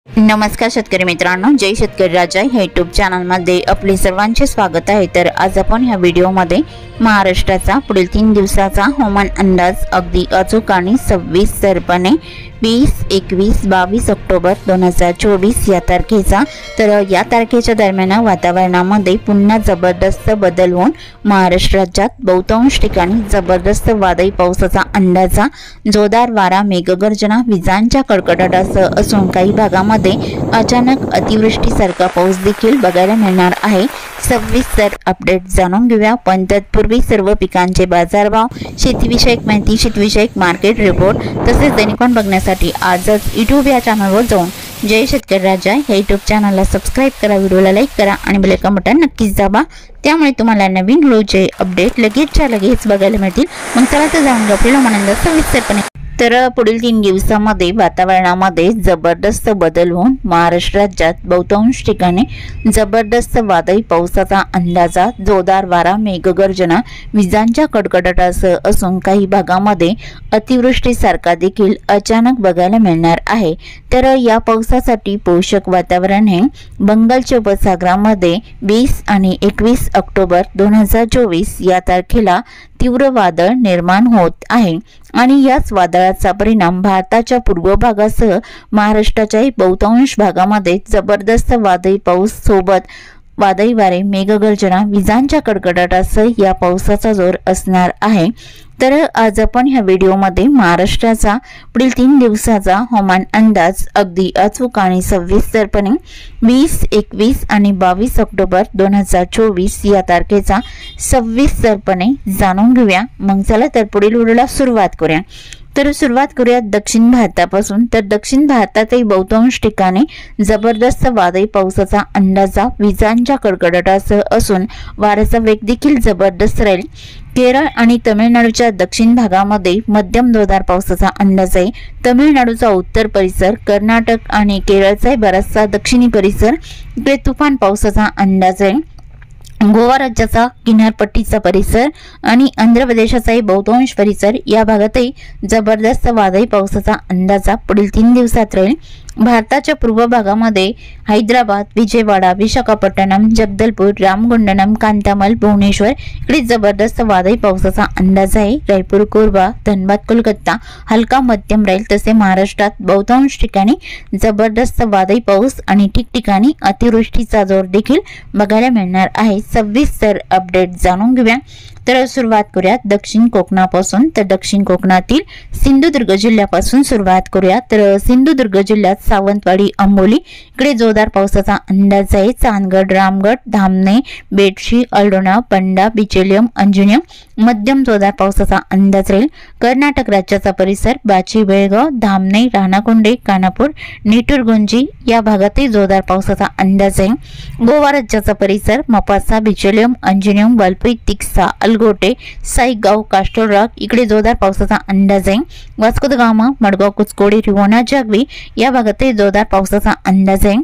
नमस्कार शेतकरी मित्रांनो, जय शेतकरी राजा ह्या यूट्यूब चॅनलमध्ये आपले सर्वांचे स्वागत आहे। तर आज आपण ह्या व्हिडिओमध्ये महाराष्ट्राचा पुढील 3 दिवसाचा हवामान अंदाज अगदी अचूक आणि सविस्तरपणे 20, 21, 22 ऑक्टोबर 2024 या तारखेचा। तर या तारखेच्या दरम्यान वातावरणामध्ये पुन्हा जबरदस्त बदल होऊन महाराष्ट्र राज्यात बहुतांश ठिकाणी जबरदस्त वादळी पावसाचा अंदाजा, जोरदार वारा, मेघगर्जना, विजांच्या कडकडाटासह असून काही भागामध्ये अचानक अतिवृष्टीसारखा पाऊस देखील बघायला मिळणार आहे। सविस्तर अपडेट जाणून घेऊया, पण तत्पूर्वी सर्व पिकांचे बाजारभाव, शेतीविषयक माहिती, शेतीविषयक मार्केट रिपोर्ट तसेच दैनिकवान बघण्यासाठी आजच यूट्यूब या चॅनलवर जाऊन जय शेतकरी राजा ह्या यूट्यूब चॅनलला सबस्क्राइब करा, व्हिडिओला लाईक करा आणि बेल आयकॉन बटन नक्कीच दाबा, त्यामुळे तुम्हाला नवीन व्हिडिओचे अपडेट लगेचच्या लगेच बघायला मिळतील। मग चला तर जाऊन आपल्याला म्हणून सविस्तरपणे। तर पुढील 3 दिवसांमध्ये वातावरणामध्ये जबरदस्त बदल होऊन महाराष्ट्र राज्यात बहुतांश ठिकाणी जबरदस्त वादळी पावसाचा अंदाजा, जोरदार वारा, मेघगर्जना, विजांच्या कडकडाटासह असून काही भागामध्ये अतिवृष्टीसारखा देखील अचानक बघायला मिळणार आहे। तर या पावसासाठी पोषक वातावरण हे बंगालच्या उपसागरामध्ये 20 आणि 21 ऑक्टोबर 2024 या तारखेला तीव्र वादळ निर्माण होत आहे आणि याच वादळाचा परिणाम भारताच्या पूर्व भागासह महाराष्ट्राच्याही बहुतांश भागामध्ये जबरदस्त वादळी पाऊस सोबत वादळी वारे, मेघगर्जना, विजांच्या कडकडाटासह या पावसाचा जोर असणार आहे। तर आज आपण ह्या व्हिडिओमध्ये महाराष्ट्राचा पुढील 3 दिवसाचा हवामान अंदाज अगदी अचूक आणि सविस्तरपणे 20, 21 आणि 22 ऑक्टोबर 2024 या तारखेचा सविस्तरपणे जाणून घेऊया। मग चला तर पुढील व्हिडिओला सुरुवात करूया। तर सुरुवात करूया दक्षिण भारतापासून। तर दक्षिण भारतातही बहुतांश ठिकाणी जबरदस्त वादळी पावसाचा अंदाजा, विजांच्या कडकडाटासह असून वाऱ्याचा वेग देखील जबरदस्त राहील। केरळ आणि तमिळनाडूच्या दक्षिण भागामध्ये मध्यम जोरदार पावसाचा अंदाज आहे। तमिळनाडूचा उत्तर परिसर, कर्नाटक आणि केरळचा बराचसा दक्षिणी परिसर इकडे तुफान पावसाचा अंदाज आहे। गोवा राज्याचा किनारपट्टीचा परिसर आणि आंध्र प्रदेशाचाही बहुतांश परिसर या भागातही जबरदस्त वादळी पावसाचा अंदाजा पुढील 3 दिवसात राहील। भारताच्या पूर्व भागामध्ये हैदराबाद, विजयवाडा, विशाखापट्टणम, जगदलपूर, रामगुंडम, कांतामल, भुवनेश्वर इकडे जबरदस्त वादळी पावसाचा अंदाज आहे। रायपूर, कोरबा, धनबाद, कोलकाता हलका मध्यम राहील। तसे महाराष्ट्रात बहुतांश ठिकाणी जबरदस्त वादळी पाऊस आणि ठिकठिकाणी अतिवृष्टीचा जोर देखील बघायला मिळणार आहे। सविस्तर अपडेट जाणून घेऊया। तर सुरुवात करूया दक्षिण कोकणापासून। तर दक्षिण कोकणातील सिंधुदुर्ग जिल्ह्यापासून सुरुवात करूया। तर सिंधुदुर्ग जिल्ह्यात सावंतवाडी, अंबोली इकडे जोरदार पावसाचा अंदाज आहे। चांदगड, रामगड, धामणे, बेडशी, अल्डोना, पंडा, बिचेलियम, अंजुनियम मध्यम जोरदार पावसाचा अंदाज राहील। कर्नाटक राज्याचा परिसर बाची, बेळगाव, धामणे, राणाकोंडे, कानापूर, निटूरगुंजी या भागातही जोरदार पावसाचा अंदाज आहे। गोवा राज्याचा परिसर मपासा, बिचेलियम, अंजुनियम, वलपी, तिक्सा, अलगोटे, साईगाव, कास्टोलराग इकडे जोरदार पावसाचा अंदाज आहे। वास्को द गामा, मडगाव, कुचकोडी, रिवोना, जागवी या भागातही जोरदार पावसाचा अंदाज आहे।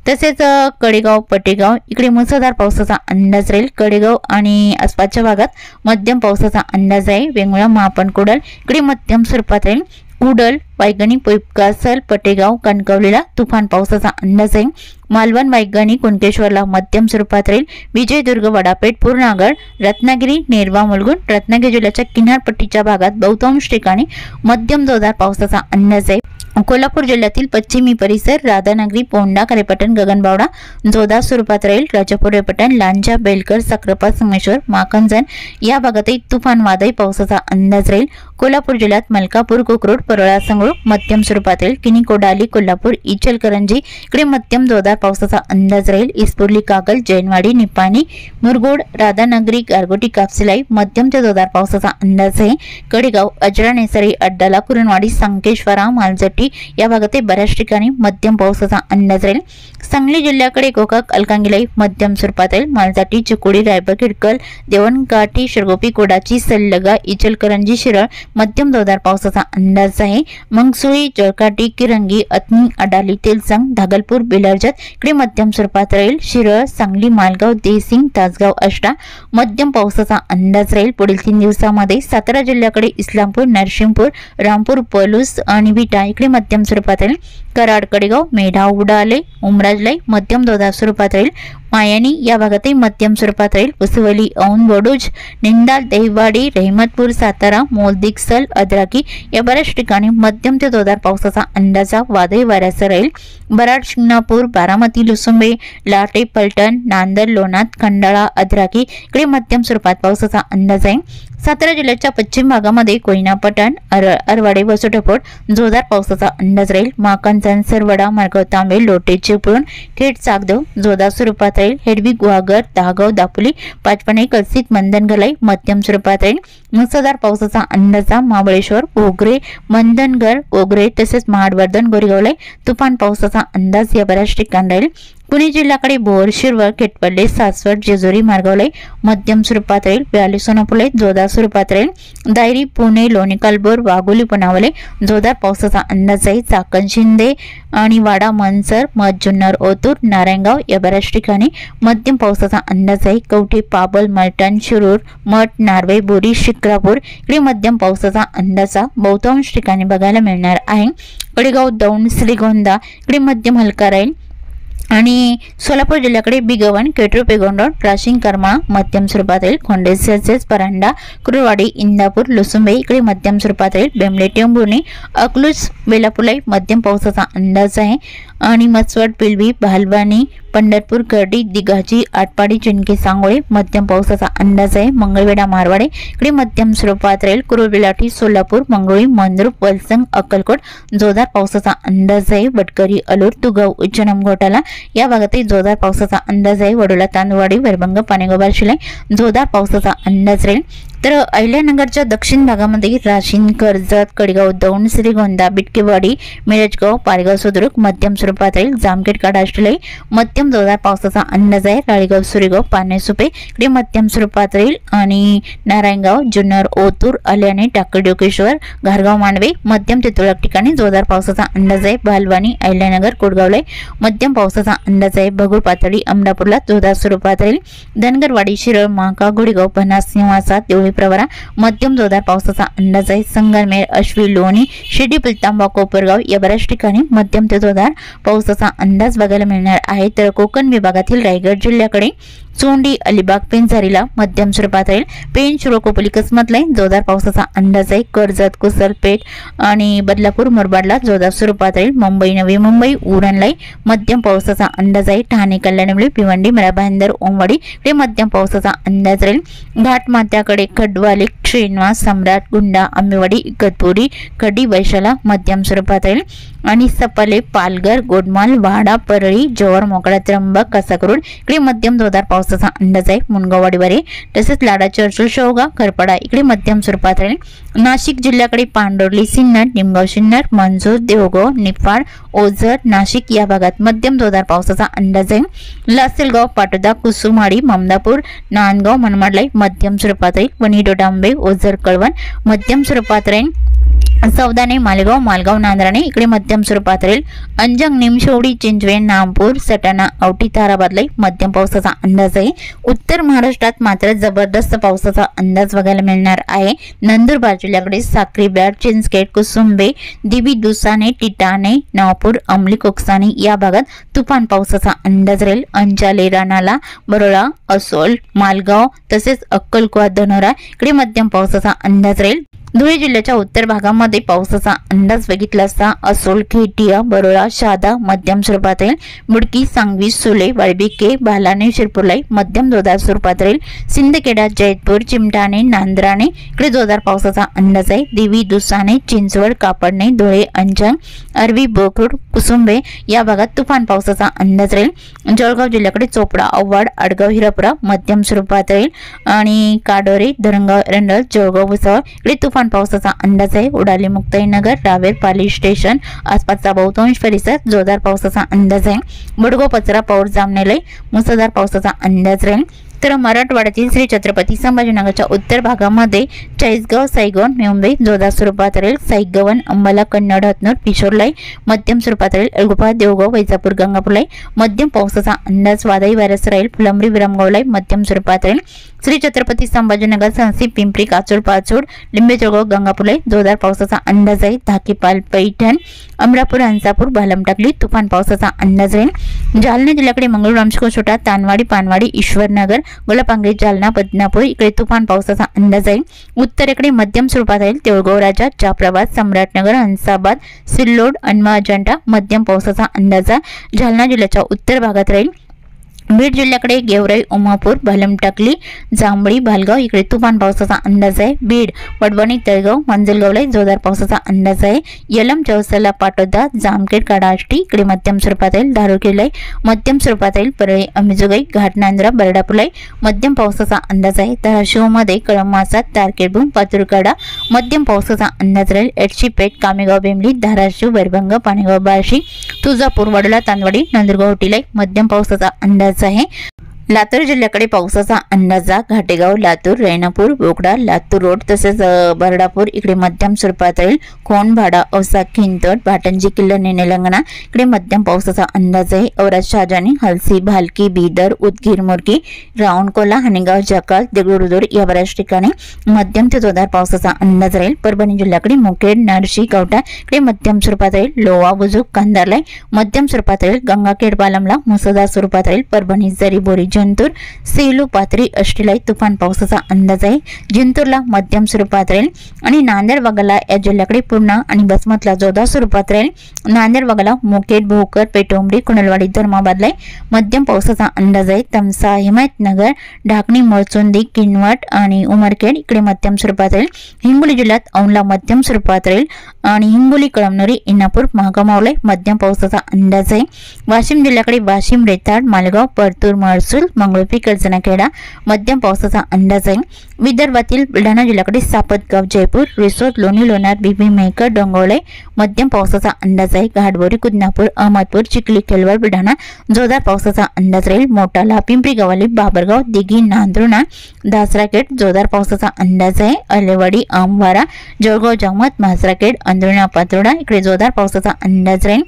तसेच कडेगाव, पटेगाव इकडे मुसळधार पावसाचा अंदाज राहील। कडेगाव आणि आसपासच्या भागात मध्यम पावसाचा अंदाज आहे। वेंगुर्ला, महापण, कुडल इकडे मध्यम स्वरूपात राहील। कुडल, वायगणी, पोईपकासल, पटेगाव, कणकवलीला तुफान पावसाचा अंदाज आहे। मालवण, वायगणी, कुणकेश्वरला मध्यम स्वरूपात राहील। विजयदुर्ग, वडापेठ, पूर्णागड, रत्नागिरी, नेरवा, मुलगुण रत्नागिरी जिल्ह्याच्या किनारपट्टीच्या भागात बहुतांश ठिकाणी मध्यम जोरदार पावसाचा अंदाज आहे। कोल्हापूर जिल्ह्यातील पश्चिमी परिसर राधानगरी, पोंडा, खारेपाटण, गगनबावडा जोरदार स्वरूपात राहील। राजापूर, पटण, लांजा, बेलकर, साखरपा, संगमेश्वर, माखनजन या भागातही तुफान वादळी पावसाचा अंदाज राहील। कोल्हापूर जिल्ह्यात मलकापूर, कोकरूड, परळा, संगरूळ मध्यम स्वरूपात राहील। किनी, कोडाली, कोल्हापूर, इचलकरंजी इकडे मध्यम जोरदार पावसाचा अंदाज राहील। इस्पुर्ली, कागल, जैनवाडी, निपाणी, मुरगोड, राधानगरी, गारगोटी, कापसिलाई मध्यम ते जोरदार पावसाचा अंदाज आहे। कडेगाव, अजरा, नेसरी, अड्डाला, कुरणवाडी, संकेश्वरा, मालजटी या भागात बऱ्याच ठिकाणी मध्यम पावसाचा अंदाज राहील। सांगली जिल्ह्याकडे गोकाक, अलकांगिलाई मध्यम स्वरूपात राहील। मालजाटी, चिकोडी, रायबा, खिडकल, देवणघाटी, शिरगोपी, कोडाची, सल्लगा, इचलकरंजी, शिरळ मध्यम जोरदार पावसाचा अंदाज आहे। मंगसुळी, जळकाटी, किरंगी, अथनी, अडाली, तेलसंग, धागलपूर, बेलारजत इकडे मध्यम स्वरूपात राहील। शिरळ, सांगली, मालगाव, देसिंग, तासगाव, आष्टा मध्यम पावसाचा अंदाज राहील। पुढील 3 दिवसांमध्ये सातारा जिल्ह्याकडे इस्लामपूर, नरसिंहपूर, रामपूर, पलूस आणि विटा इकडे मध्यम स्वरूपात राहील। कराड, कडेगाव, मेढा, उडाले, उमराजलाई मध्यम जोरदार स्वरूपात राहील। मायानी या भागातही मध्यम स्वरूपात राहील। उसवली, औंध, वडूज, निंदाल, दहिवाडी, रहमतपूर, सातारा, मोलदिकसल, अद्राकी या बऱ्याच ठिकाणी मध्यम ते जोरदार पावसाचा अंदाज वादळी वाऱ्यासह राहील। बराड, शिंगणापूर, बारामती, लुसुंबे, लाटे, पलटण, नांदर, लोणात, खंडाळा, अद्राकी इकडे मध्यम स्वरूपात पावसाचा अंदाज आहे। सातारा जिल्ह्याच्या पश्चिम भागामध्ये कोयना, पटण, अरवाडे, वसुटपोट जोरदार पावसाचा अंदाज राहील। माकंचन, सरवडा, मार्गाव, तांबे, लोटे, चिपळूण, खेड, चाकदेव जोरदार स्वरूपात राहील। हेडवी, गुहागर, दहागाव, दापोली, पाचपणे, कलसीत, मंदनगलाई मध्यम स्वरूपात राहील। मुसळधार पावसाचा अंदाज महाबळेश्वर, घोगरे, मंदनगर, घोगरे तसेच महाडवर्धन, गोरेगावला तुफान पावसाचा अंदाज या बऱ्याच ठिकाणी राहील। पुणे जिल्ह्याकडे भोर, शिरवळ, खेटपल्ले, सासवड, जेजुरी मार्गावला मध्यम स्वरूपात राहील। व्याली, सोनापूरला जोरदार स्वरूपात राहील। दायरी, पुणे, लोणी, कालबोर, वाघोली, पुनावले जोरदार पावसाचा अंदाज आहे। चाकण, शिंदे आणि वाडा, मनसर, मध, जुन्नर, ओतूर, नारायणगाव या बऱ्याच ठिकाणी मध्यम पावसाचा अंदाज आहे। कवठे, पाबल, मलटण, शिरूर, मठ, नार्वे, बोरी, शिक्रापूर इकडे मध्यम पावसाचा अंदाज बहुतांश ठिकाणी बघायला मिळणार आहे। कडेगाव, दौंड, श्रीगोंदा इकडे मध्यम हलका राहील। आणि सोलापूर जिल्ह्याकडे बिगवन, केटरू, पेगोंडोन, राशिंग, करमाळा मध्यम स्वरूपात राहील। खोंडे, सेल्सियस, परांडा, कुरुवाडी, इंदापूर, लुसुंबे इकडे मध्यम स्वरूपात राहील। बेंबले, टेंभुर्णी, अकलूज, बेलापुलाई मध्यम पावसाचा अंदाज आहे। आणि मसवड, पिलवी, भालवानी, पंढरपूर, कर्डी, दिघाची, आटपाडी, चिंकी, सांगोळे मध्यम पावसाचा अंदाज आहे। मंगळवेढा, मारवाडे इकडे मध्यम स्वरूपात राहील। कुरुबिलाठी, सोलापूर, मंगळुळी, मंद्रुप, वलसंग, अक्कलकोट जोरदार पावसाचा अंदाज आहे। वडकरी, अलूर, तुगाव, उच्चनम, घोटाला या भागातही जोरदार पावसाचा अंदाज आहे। वडोला, तांदवाडी, वरभंग, पाणेगाव, बार्शीला जोरदार पावसाचा अंदाज राहील। तर अहिल्यानगरच्या दक्षिण भागामध्ये राशीन, कर्जत, कडेगाव, दौंड, श्रीगोंदा, बिटकेवाडी, मिरजगाव, पारगाव, सुद्रुक मध्यम स्वरूपात राहील। जामखेड, काडाष्टलाई मध्यम जोरदार पावसाचा अंदाज आहे। राळेगाव, सुरेगाव, पानेसुपे इकडे मध्यम स्वरूपात राहील। आणि नारायणगाव, जुन्नर, ओतूर, आल्याने, टाकळी, घारगाव, मांडवे मध्यम ते तुरळक ठिकाणी जोरदार पावसाचा अंदाज आहे। भालवानी, अहिल्यानगर, कोडगावला मध्यम पावसाचा अंदाज आहे। भगूर, पातळी, अमरापूरला जोरदार स्वरूपात राहील। धनगरवाडी, शिरळ, महाका, गुडेगाव, पन्हास, निवासा, देवळी, प्रवरा मध्यम जोरदार पावसाचा अंदाज आहे। संगमनेर, अश्वी, लोणी, शिर्डी, पिलतांबा, कोपरगाव या बऱ्याच ठिकाणी मध्यम ते जोरदार पावसाचा अंदाज बघायला मिळणार आहे। तर कोकण विभागातील रायगड जिल्ह्याकडे चोंडी, अलिबाग, पेंझारीला मध्यम स्वरूपात राहील। पेंच, शिरोकोपली, किस्मतला जोरदार पावसाचा अंदाज आहे। कर्जत, कुसलपेठ आणि बदलापूर, मुरबाडला जोरदार स्वरूपात राहील। मुंबई, नवी मुंबई, उरणला मध्यम पावसाचा अंदाज आहे। ठाणे, कल्याणवली, भिवंडी, मिराभाईंदर, ओमवाडी इकडे मध्यम पावसाचा अंदाज राहील। घाटमाथ्याकडे खडवाले, श्रीनिवास, सम्राट, गुंडा, आंबेवाडी, इगतपुरी, खडी, वैशाला मध्यम स्वरूपात राहील। आणि सपाले, पालघर, गोडमाल, वाडा, परळी, जव्हार, मोकळा, त्र्यंबक, कासाकरोड इकडे मध्यम जोरदार पावसाचा अंदाज आहे। मुनगाववाडीवारे तसेच लाडा, चर्चल, शेवगाव, खरपाडा इकडे मध्यम स्वरूपात राहील। नाशिक जिल्ह्याकडे पांडोर्ली, सिन्नर, निमगाव, सिन्नर, मंजूर, देवगाव, निफाड, ओझर, नाशिक या भागात मध्यम जोरदार पावसाचा अंदाज आहे। लासलगाव, पाटोदा, कुसुमाडी, ममदापूर, नांदगाव, मनमाडलाई मध्यम स्वरूपात राहील। वणी, डोडांबे, ओझर, कळवण मध्यम स्वरूपात राहील। सौदाने, मालेगाव, मालगाव, नांदराणे इकडे मध्यम स्वरूपात राहील। अंजंग, निमशेवडी, चिंचवे, नामपूर, सटाणा, औटी, ताराबादलाई मध्यम पावसाचा अंदाज आहे। उत्तर महाराष्ट्रात मात्र जबरदस्त पावसाचा अंदाज बघायला मिळणार आहे। नंदुरबार जिल्ह्याकडे साक्री, ब्याड, चिंचखेड, कुसुंबे, दिवी, दुसाने, टिटाणे, नवापूर, अंमली, कोकसाने या भागात तुफान पावसाचा अंदाज राहील। अंचाले, रानाला, बरोळा, असोल, मालगाव तसेच अक्कलकोट, धनोरा इकडे मध्यम पावसाचा अंदाज राहील। धुळे जिल्ह्याच्या उत्तर भागामध्ये पावसाचा अंदाज बघितला असता असोल, खेटिया, बरोळा, शहादा मध्यम स्वरूपात राहील। मुडकी, सांगवी, सुले, वाळबिके, भालाने, शिरपूरलाई मध्यम जोरदार स्वरूपात राहील। सिंदखेडा, जैतपूर, चिमटाणे, नांदराणे इकडे जोरदार पावसाचा अंदाज आहे। देवी, दुसाने, चिंचवड, कापडणे, धुळे, अंजंग, अरवी, बोकरूड, कुसुंबे या भागात तुफान पावसाचा अंदाज राहील। जळगाव जिल्ह्याकडे चोपडा, आव्हाड, आडगाव, हिरापुरा मध्यम स्वरूपात राहील। आणि काडोरे, धरणगाव, एरंडल, जळगाव, भुसावळ इकडे तुफान पावसाचा अंदाज आहे। उडाली, मुक्ताईनगर, रावेर, पाली स्टेशन आसपासचा बहुतांश परिसर जोरदार पावसाचा अंदाज आहे। बडगाव, पचरा, पौर, जामनेलाई मुसळधार पावसाचा अंदाज राहील। तर मराठवाड्यातील श्री छत्रपती संभाजीनगरच्या उत्तर भागामध्ये चाळीसगाव, सायगवन, मुंबई जोरदार स्वरूपात राहील। सायगवन, अंबाला, कन्नड, हतनूर, पिशोरलाई मध्यम स्वरूपात राहील। अळगोपा, देवगाव, वैजापूर, गंगापूरलाई मध्यम पावसाचा अंदाज। वादळी वाऱ्यासह राहील। फुलंब्री, विरमगावलाई मध्यम स्वरूपात राहील। श्री छत्रपती संभाजीनगर, सांसी, पिंपरी, काचोड, पाचोड, लिंबे, जळगाव, गंगापूरलाई जोरदार पावसाचा अंदाज आहे। धाकीपाल, पैठण, अमरापूर, हंसापूर, भालमटाकली तुफान पावसाचा अंदाज राहील। जालना जिल्ह्याकडे मंगळूर, रामशेखर, तानवाडी, पानवाडी, ईश्वरनगर, गोलापांगरी, जालना, बदनापूर इकडे तुफान पावसाचा अंदाज आहे। उत्तरेकडे मध्यम स्वरूपात राहील। देऊळगाव राजा, जाफराबाद, सम्राटनगर, हंसाबाद, सिल्लोड, अन्मा, अजंठा मध्यम पावसाचा अंदाज आहे। जालना जिल्ह्याच्या उत्तर भागात राहील। बीड जिल्ह्याकडे गेवराई, उमापूर, भालमटाकली, जांभळी, भालगाव इकडे तुफान पावसाचा अंदाज आहे। बीड, वडवणी, तळगाव, मंजलगावला जोरदार पावसाचा अंदाज आहे। यलम, चौसला, पाटोदा, जामखेड, काडाष्टी इकडे मध्यम स्वरूपात राहील। धारूरला मध्यम स्वरूपात राहील। परळी, अंबिजोगाई, घाटनांद्रा, बरडापुलाई मध्यम पावसाचा अंदाज आहे। धाराशिवमध्ये कळमासा, तारकेडबूम, पातुरकाडा मध्यम पावसाचा अंदाज राहील। एडशीपेठ, कामेगाव, बेंबली, धाराशिव, वैरभंग, पाणेगाव, बार्शी, तुळजापूर, वडोला, तांदवाडी, नंदुरगाव, होटीलाई मध्यम पावसाचा अंदाज आहे। लातूर जिल्ह्याकडे पावसाचा अंदाज। घाटेगाव, लातूर, रैनापूर, बोकडा, लातूर रोड तसेच बरडापूर इकडे मध्यम स्वरूपात राहील। खोंड, भाडा, औसा, खिंतड, भाटंजी, किल्लर, तेलंगणा इकडे मध्यम पावसाचा अंदाज आहे। औराद, शहाजानी, हलसी, भालकी, बीदर, उदगीर, मुरकी, रावणकोला, हनेगाव, जकाल, देगलूर या बऱ्याच ठिकाणी मध्यम ते जोरदार पावसाचा अंदाज राहील। परभणी जिल्ह्याकडे मुखेड, नरशी, कवठा इकडे मध्यम स्वरूपात राहील। लोहा, बुजुर्ग, कंधारलाई मध्यम स्वरूपात राहील। गंगाखेड, पालमला मुसळधार स्वरूपात राहील। परभणी, जरी, बोरी, जिंतूर, सेलू, पाथरी, अष्टीलाई तुफान पावसाचा अंदाज आहे। जिंतूरला मध्यम स्वरूपात राहील आणि नांदेड वगळा या जिल्ह्याकडे पूर्णा आणि बसमतला जोरदार स्वरूपात राहील। नांदेड वगळा, मुखेड, भोकर, पेटोंबडी, कुणलवाडी, धर्माबादलाई मध्यम पावसाचा अंदाज आहे। तमसा, हिमायतनगर, ढाकणी, मळचुंदी, किनवट आणि उमरखेड इकडे मध्यम स्वरूपात राहील। हिंगोली जिल्ह्यात औंधला मध्यम स्वरूपात राहील आणि हिंगोली, कळमनुरी, इनापूर, महागामावलाई मध्यम पावसाचा अंदाज आहे। वाशिम जिल्ह्याकडे वाशिम, रेताड, मालगाव, परतूर, महसूल, मंगळुपी, कर्जनाखेडा मध्यम पावसाचा अंदाज आहे। विदर्भातील बुलढाणा जिल्ह्याकडे सापतगाव, जयपूर, रिसोड, लोणी, लोणार, बिबी, मेहकर, डोंगवळे मध्यम पावसाचा अंदाज आहे। घाटबोरी, कुदनापूर, अहमदपूर, चिखली, केलवर, बुलढाणा जोरदार पावसाचा अंदाज राहील। मोटाला, पिंपरी गव्हाली, बाबरगाव, दिघी, नांदुर्णा, दासराखेड जोरदार पावसाचा अंदाज आहे। अलेवाडी, आमवारा, जळगाव, जामत, म्हासराखेड, अंदुर्णा, पातोडा इकडे जोरदार पावसाचा अंदाज राहील।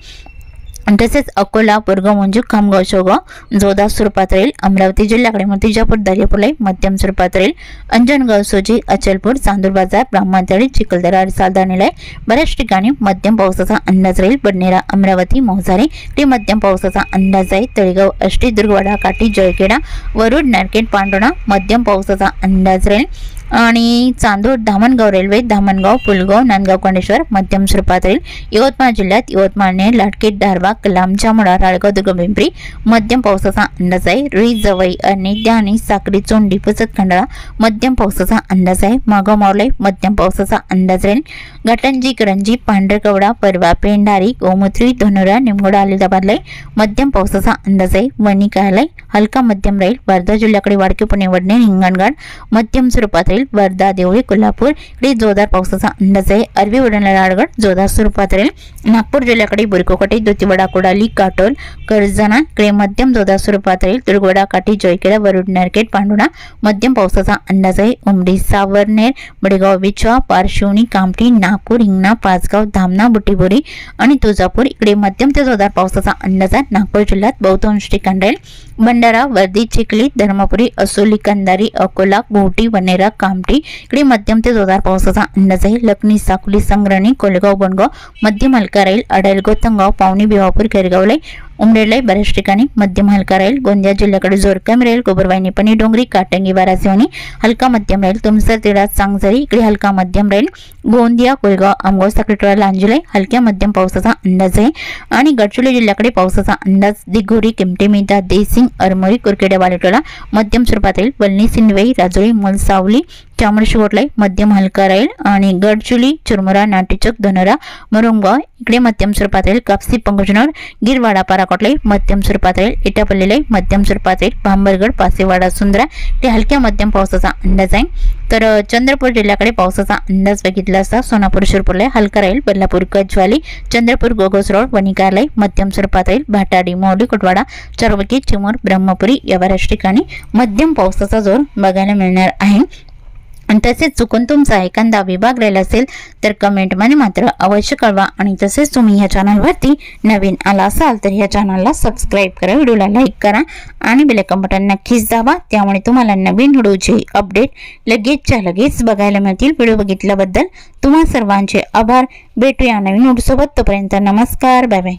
तसेच अकोला, बोरगाव, मंजू, खामगाव, शेवगाव जोरदार स्वरूपात राहील। अमरावती जिल्ह्याकडे मूर्तिजापूर, दर्यापूरलाई मध्यम स्वरूपात राहील। अंजनगाव, सोजी, अचलपूर, चांदूर बाजार, ब्राह्मणतळी, चिखलदरा, सालदाणीलाई बऱ्याच ठिकाणी मध्यम पावसाचा अंदाज राहील। बडनेरा, अमरावती, मोहजारी इकडे मध्यम पावसाचा अंदाज आहे। तळेगाव, अष्टी, दुर्गवाडा, काठी, जळखेडा, वरुड, नारकेट, पांडोणा मध्यम पावसाचा अंदाज राहील आणि चांदूर, धामणगाव रेल्वे, धामणगाव, पुलगाव, नांदगाव, कोंडेश्वर मध्यम स्वरूपात राहील। यवतमाळ जिल्ह्यात यवतमाळने, लाटकेट, दारवा, कलाम, चामुडा, राळगाव, दुर्ग, पिंपरी मध्यम पावसाचा अंदाज आहे। रुई, जवई, अरणी, द्याणी, साक्री, चोंडी, पुसद, खंडाळा मध्यम पावसाचा अंदाज आहे। मागाव, मावलाई मध्यम पावसाचा अंदाज राहील। घाटंजी, करंजी, पांढरकवडा, परवा, पेंढारी, गोमुत्री, धनुरा, निमगोडा, अलिदाबादलाई मध्यम पावसाचा अंदाज आहे। वणी, कायलाई हलका मध्यम राहील। वर्धा जिल्ह्याकडे वाडके, पुणे, वडणे, हिंगणघाट मध्यम स्वरूपात राहील। वर्धा, देवळी, कोल्हापूर इकडे जोरदार पावसाचा अंदाज आहे। अरबी, वडणला, राळगड जोरदार स्वरूपात राहील। नागपूर जिल्ह्याकडे बुरकोकटे, दोतीवाडा, कोडाली, काटोल, कर्जना इकडे मध्यम जोरदार स्वरूपात राहील। दुर्गवाडा, काठी, जयखेडा, वरुड, नारकेट, पांडुणा मध्यम पावसाचा अंदाज आहे। उमडी, सावरनेर, बडेगाव, विछवा, पारशिवनी, कामठी, नागपूर, हिंगणा, पाचगाव, धामणा, बुटीबोरी आणि तुळजापूर इकडे मध्यम ते जोरदार पावसाचा अंदाज आहे। नागपूर जिल्ह्यात बहुतांश ठिकाणी राहील। भंडारा, वर्दी, चिखली, धर्मपुरी, असोली, कंधारी, अकोला, घोटी, वनेरा, कामठी इकडे मध्यम ते जोरदार पावसाचा अंदाज आहे। लखनी, साकुली, संग्रणी, कोलेगाव, बनगाव मध्यम हलका राहील। अडल, गोतंगाव, पावनी, भिवापूर, खेरगावलाई उमरेडलाई बऱ्याच ठिकाणी मध्यम हलका राहील। गोंदिया जिल्ह्याकडे जोर कमी राहील। गोबरवाही, पणी, डोंगरी, काटंगी, वारासिवनी हलका मध्यम राहील। तुमसर, तिळा, सांगझरी इकडे हलका मध्यम राहील। गोंदिया, कोलगाव, आमगाव, साखरेटोळा, लांजुलाई हलक्या मध्यम पावसाचा अंदाज आहे। आणि गडचिरोली जिल्ह्याकडे पावसाचा अंदाज दिघोरी, किमटे, मिदा, देसिंग, अरमोरी, कुरखेडा, बालेटोळा मध्यम स्वरूपात राहील। वलनी, सिंदवाई, राजोळी, मुलसावली, चामरशिवटलाई मध्यम हलका राहील। आणि गडचुली, चुरमुरा, नाटेचक, धनोरा, मुरुंगाव इकडे मध्यम स्वरूपात राहील। कापसी, पंकजनगर, गिरवाडा, पारा बालाकोटला मध्यम स्वरूपात राहील, इटापल्लीला मध्यम स्वरूपात राहील, भांबरगड, पासेवाडा, सुंदरा ते हलक्या मध्यम पावसाचा अंदाज आहे। तर चंद्रपूर जिल्ह्याकडे पावसाचा अंदाज बघितला असता सोनापूर शिरपूरला हलका राहील, बल्लापूर, गजवाली, चंद्रपूर, गोगोस रोड, वणिकारला मध्यम स्वरूपात राहील, भाटाडी, मोहडी, कोटवाडा, चारबकी, चिमूर, ब्रह्मपुरी या बऱ्याच ठिकाणी मध्यम पावसाचा जोर बघायला मिळणार आहे। आणि तसेच चुकून तुमचा एखादा विभाग राहिला असेल तर कमेंटमध्ये मात्र अवश्य कळवा। आणि तसेच तुम्ही या चॅनलवरती नवीन आला असाल तर या चॅनलला सबस्क्राईब करा, व्हिडिओला लाईक करा आणि बेल आयकॉन बटन नक्कीच दाबा, त्यामुळे तुम्हाला नवीन व्हिडिओचे अपडेट लगेचच्या लगेच बघायला मिळतील। व्हिडिओ बघितल्याबद्दल तुम्हा सर्वांचे आभार। भेटूया नवीन व्हिडिओसोबत, तोपर्यंत नमस्कार, बाय बाय।